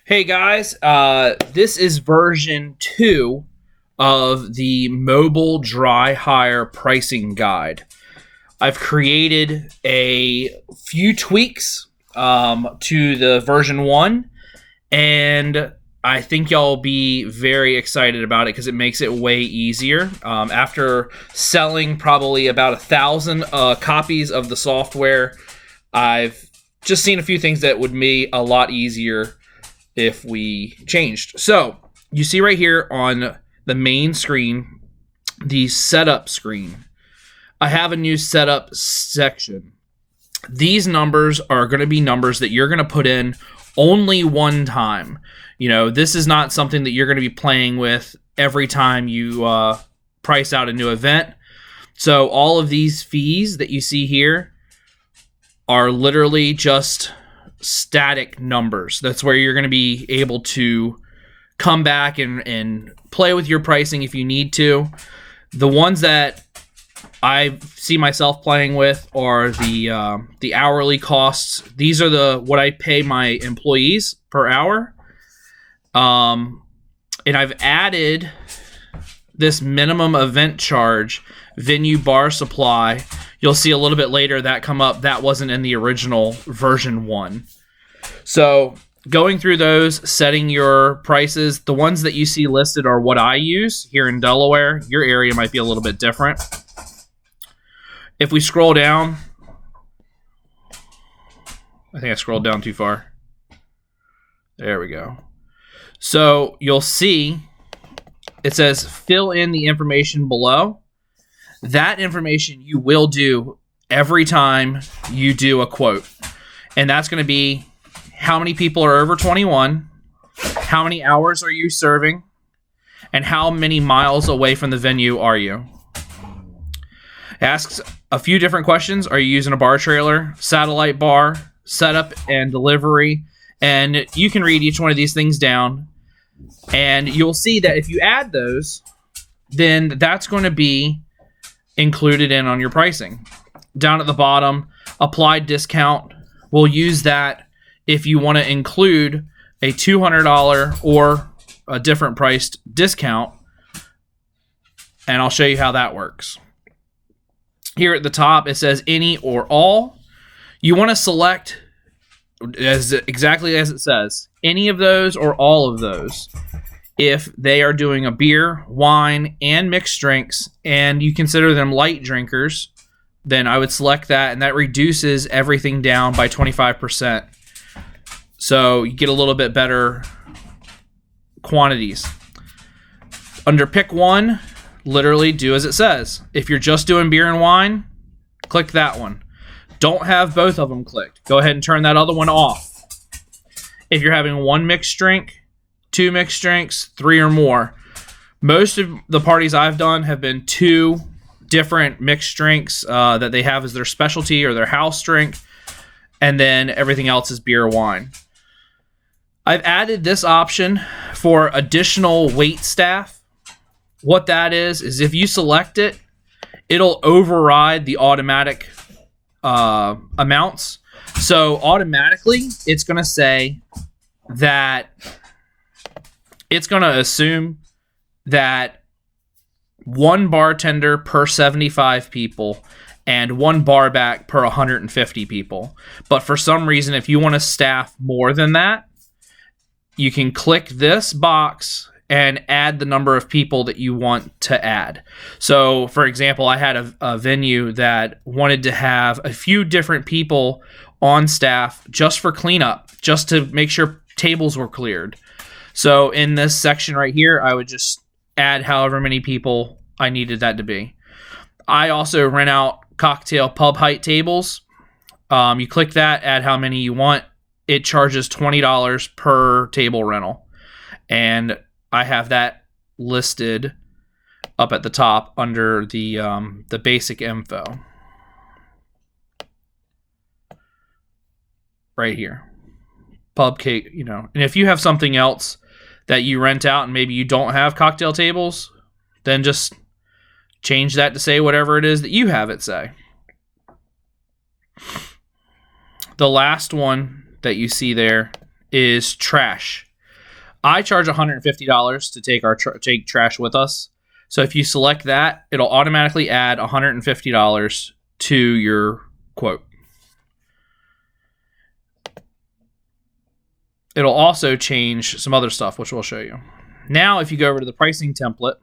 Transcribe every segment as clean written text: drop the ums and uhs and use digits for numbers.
Hey guys, this is version 2 of the mobile dry hire pricing guide. I've created a few tweaks to the version 1, and I think y'all will be very excited about it because it makes it way easier. After selling probably about 1,000 copies of the software, I've just seen a few things that would be a lot easier if we changed. So you see right here on the main screen, the setup screen. I have a new setup section. These numbers are going to be numbers that you're going to put in only one time. You know, this is not something that you're going to be playing with every time you price out a new event. So all of these fees that you see here are literally just static numbers. That's where you're going to be able to come back and play with your pricing if you need to. The ones that I see myself playing with are the hourly costs. These are what I pay my employees per hour. And I've added this minimum event charge, venue bar supply. You'll see a little bit later that come up. That wasn't in the original version 1. So going through those, setting your prices, the ones that you see listed are what I use here in Delaware. Your area might be a little bit different. If we scroll down, I think I scrolled down too far. There we go. So you'll see it says fill in the information below. That information you will do every time you do a quote. And that's going to be how many people are over 21, how many hours are you serving, and how many miles away from the venue are you. It asks a few different questions. Are you using a bar trailer, satellite bar, setup and delivery? And you can read each one of these things down, and you'll see that if you add those, then that's going to be included in on your pricing. Down at the bottom, applied discount. We'll use that if you want to include a $200 or a different priced discount, and I'll show you how that works. Here at the top, it says any or all. You want to select exactly as it says, any of those or all of those. If they are doing a beer, wine, and mixed drinks, and you consider them light drinkers, then I would select that, and that reduces everything down by 25%. So you get a little bit better quantities. Under pick one, literally do as it says. If you're just doing beer and wine, click that one. Don't have both of them clicked. Go ahead and turn that other one off. If you're having one mixed drink, 2 mixed drinks, 3 or more. Most of the parties I've done have been 2 different mixed drinks that they have as their specialty or their house drink, and then everything else is beer or wine. I've added this option for additional wait staff. What that is if you select it, it'll override the automatic amounts. So automatically, it's going to say that it's going to assume that 1 bartender per 75 people and 1 bar back per 150 people. But for some reason, if you want to staff more than that, you can click this box and add the number of people that you want to add. So, for example, I had a venue that wanted to have a few different people on staff just for cleanup, just to make sure tables were cleared. So in this section right here, I would just add however many people I needed that to be. I also rent out cocktail pub height tables. You click that, add how many you want. It charges $20 per table rental. And I have that listed up at the top under the basic info. Right here. Pub cake, And if you have something else that you rent out and maybe you don't have cocktail tables, then just change that to say whatever it is that you have it say. The last one that you see there is trash. I charge $150 to take our take trash with us. So if you select that, it'll automatically add $150 to your quote. It'll also change some other stuff, which we'll show you. Now, if you go over to the pricing template,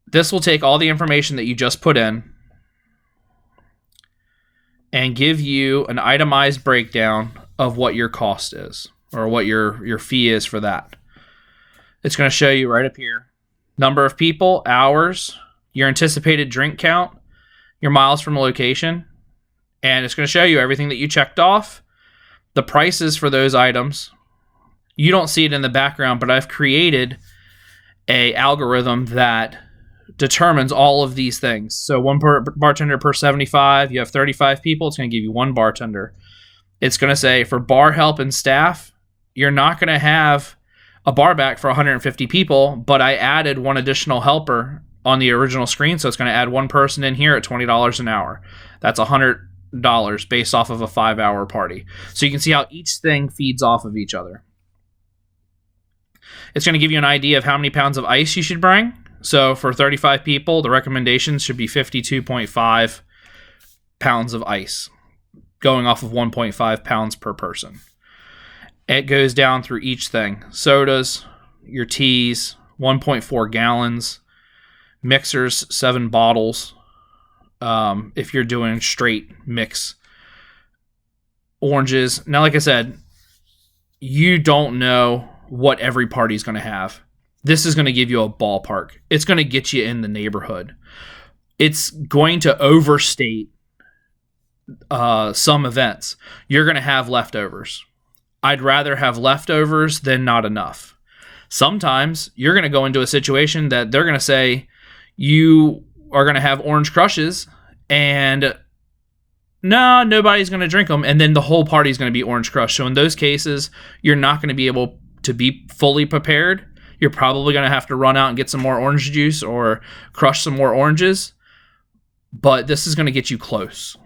this will take all the information that you just put in and give you an itemized breakdown of what your cost is, or what your fee is for that. It's going to show you right up here: number of people, hours, your anticipated drink count, your miles from location, and it's going to show you everything that you checked off, the prices for those items. You don't see it in the background, but I've created a algorithm that determines all of these things. So one bartender per 75, you have 35 people, it's going to give you one bartender. It's going to say for bar help and staff, you're not going to have a bar back for 150 people, but I added one additional helper on the original screen, so it's going to add one person in here at $20 an hour. That's $100 based off of a 5-hour party. So you can see how each thing feeds off of each other. It's going to give you an idea of how many pounds of ice you should bring. So for 35 people, the recommendations should be 52.5 pounds of ice, going off of 1.5 pounds per person. It goes down through each thing. Sodas, your teas, 1.4 gallons, mixers, 7 bottles, if you're doing straight mix. Oranges. Now, like I said, you don't know what every party is going to have. This is going to give you a ballpark. It's going to get you in the neighborhood. It's going to overstate some events. You're going to have leftovers. I'd rather have leftovers than not enough. Sometimes you're going to go into a situation that they're going to say you are going to have orange crushes and no, nobody's going to drink them, and then the whole party is going to be orange crush. So in those cases, you're not going to be able to be fully prepared. You're probably going to have to run out and get some more orange juice or crush some more oranges, but this is going to get you close.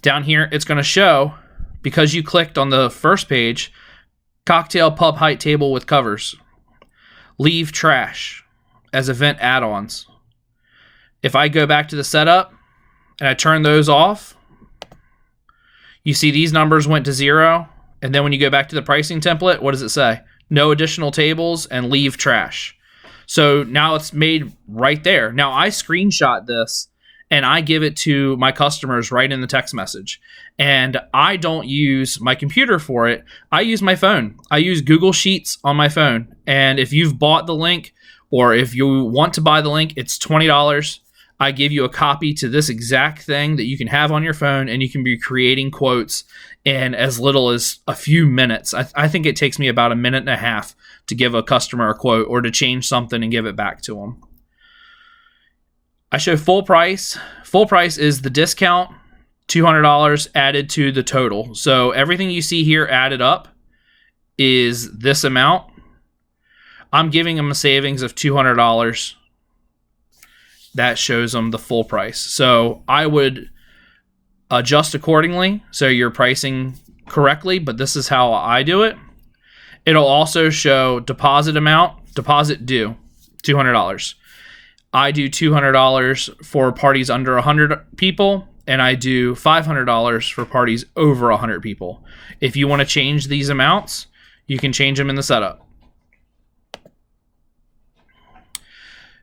Down here, it's going to show, because you clicked on the first page, cocktail pub height table with covers, leave trash as event add-ons. If I go back to the setup and I turn those off, you see these numbers went to 0. And then when you go back to the pricing template, what does it say? No additional tables and leave trash. So now it's made right there. Now I screenshot this and I give it to my customers right in the text message. And I don't use my computer for it. I use my phone. I use Google Sheets on my phone. And if you've bought the link, or if you want to buy the link, it's $20. I give you a copy to this exact thing that you can have on your phone, and you can be creating quotes in as little as a few minutes. I think it takes me about a minute and a half to give a customer a quote or to change something and give it back to them. I show full price. Full price is the discount, $200 added to the total. So everything you see here added up is this amount. I'm giving them a savings of $200. That shows them the full price. So I would adjust accordingly so you're pricing correctly, but this is how I do it. It'll also show deposit amount, deposit due, $200. I do $200 for parties under 100 people, and I do $500 for parties over 100 people. If you want to change these amounts, you can change them in the setup.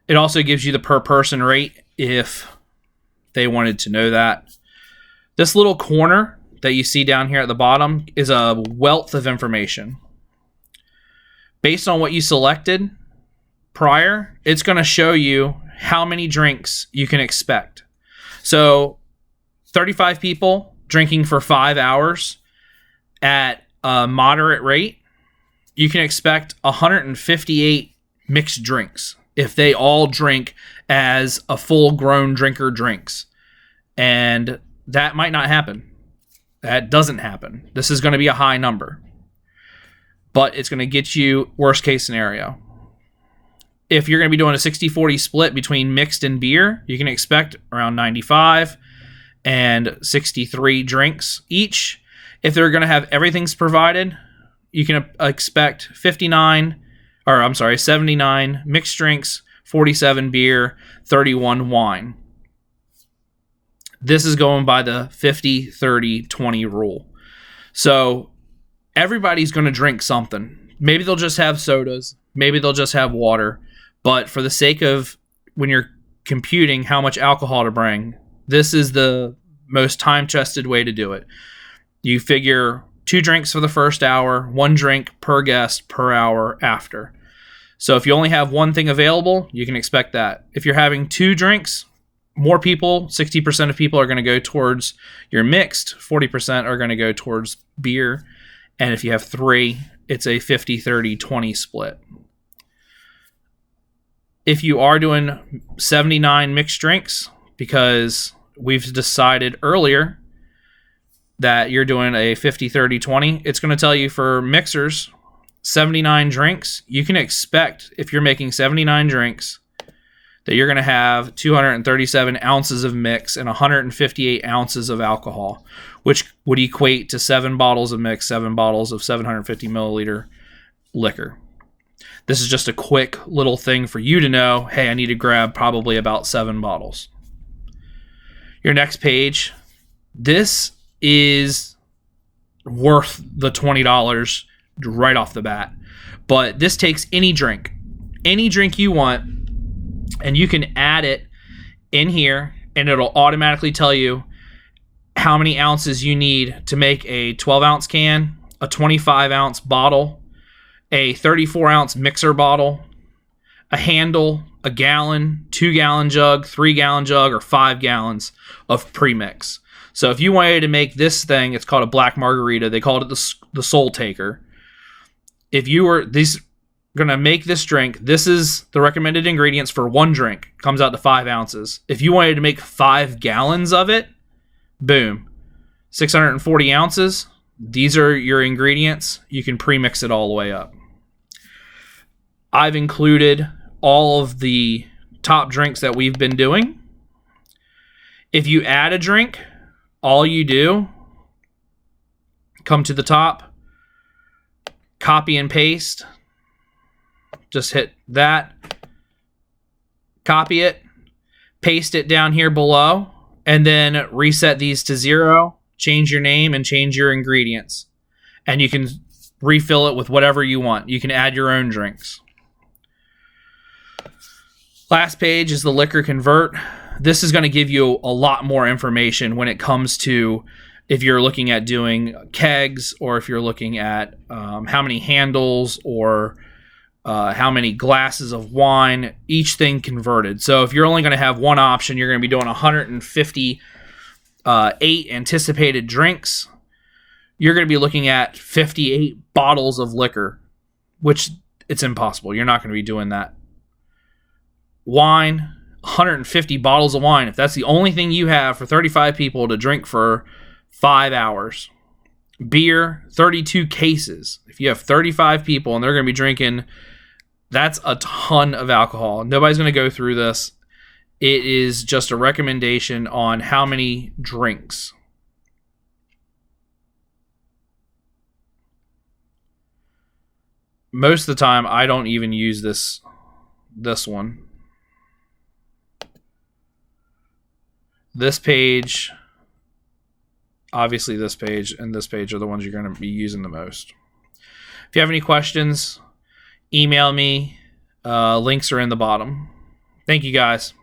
It also gives you the per person rate if they wanted to know that. This little corner that you see down here at the bottom is a wealth of information. Based on what you selected prior, it's going to show you how many drinks you can expect. So 35 people drinking for 5 hours at a moderate rate, you can expect 158 mixed drinks if they all drink as a full-grown drinker drinks. And that might not happen. That doesn't happen. This is going to be a high number. But it's going to get you worst-case scenario. If you're going to be doing a 60-40 split between mixed and beer, you can expect around 95. and 63 drinks each. If they're going to have everything's provided, you can expect 79 mixed drinks, 47 beer, 31 wine. This is going by the 50-30-20 rule. So everybody's going to drink something. Maybe they'll just have sodas. Maybe they'll just have water. But for the sake of when you're computing how much alcohol to bring, this is the most time-tested way to do it. You figure 2 drinks for the first hour, 1 drink per guest per hour after. So if you only have one thing available, you can expect that. If you're having 2 drinks, more people, 60% of people are going to go towards your mixed, 40% are going to go towards beer. And if you have 3, it's a 50-30-20 split. If you are doing 79 mixed drinks, because we've decided earlier that you're doing a 50-30-20, it's going to tell you for mixers, 79 drinks, you can expect, if you're making 79 drinks, that you're going to have 237 ounces of mix and 158 ounces of alcohol, which would equate to 7 bottles of mix, 7 bottles of 750 milliliter liquor. This is just a quick little thing for you to know, hey, I need to grab probably about 7 bottles. Your next page, this is worth the $20 right off the bat. But this takes any drink you want, and you can add it in here, and it'll automatically tell you how many ounces you need to make a 12-ounce can, a 25-ounce bottle, a 34-ounce mixer bottle, a handle, a gallon, 2-gallon jug, 3-gallon jug, or 5 gallons of premix. So if you wanted to make this thing, it's called a black margarita. They called it the Soul Taker. If you were going to make this drink, this is the recommended ingredients for 1 drink. Comes out to 5 ounces. If you wanted to make 5 gallons of it, boom, 640 ounces. These are your ingredients. You can premix it all the way up. I've included all of the top drinks that we've been doing. If you add a drink, all you do, come to the top, copy and paste. Just hit that, copy it, paste it down here below, and then reset these to 0, change your name, and change your ingredients. And you can refill it with whatever you want. You can add your own drinks. Last page is the liquor convert. This is going to give you a lot more information when it comes to if you're looking at doing kegs, or if you're looking at how many handles or how many glasses of wine, each thing converted. So if you're only going to have one option, you're going to be doing 158 anticipated drinks. You're going to be looking at 58 bottles of liquor, which it's impossible. You're not going to be doing that. Wine, 150 bottles of wine. If that's the only thing you have for 35 people to drink for 5 hours. Beer, 32 cases. If you have 35 people and they're going to be drinking, that's a ton of alcohol. Nobody's going to go through this. It is just a recommendation on how many drinks. Most of the time, I don't even use this one. This page, obviously this page and this page are the ones you're going to be using the most. If you have any questions, email me. Links are in the bottom. Thank you, guys.